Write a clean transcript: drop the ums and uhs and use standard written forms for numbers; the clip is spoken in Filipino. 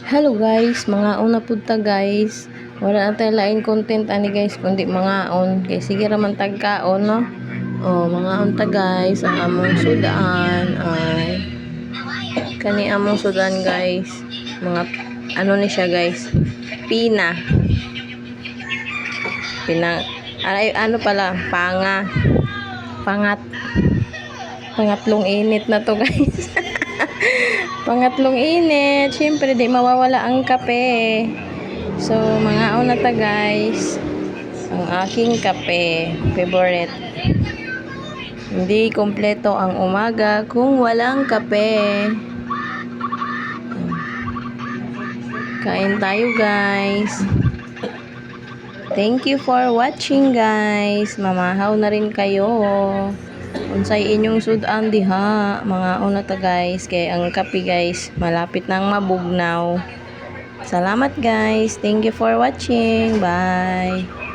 Hello guys, mga una punta guys. Wala na tayo lain content ani guys, kundi mga on. Kay sige raman tagkaon no. Oh, mga unta guys, ang among sudan ay kani among sudan guys. Mga ano ni siya guys? Pina. Ay ano pala, pangat. Pangatlong init na to guys. Pangatlong init, syempre di mawawala ang kape. So mga una ta guys, ang aking kape favorite. Hindi kompleto ang umaga kung walang kape. Kain tayo guys. Thank you for watching guys. Mamahaw na rin kayo. Unsay inyong sudan diha, mga una ta guys, kay ang kape guys malapit nang mabugnaw. Salamat guys. Thank you for watching. Bye.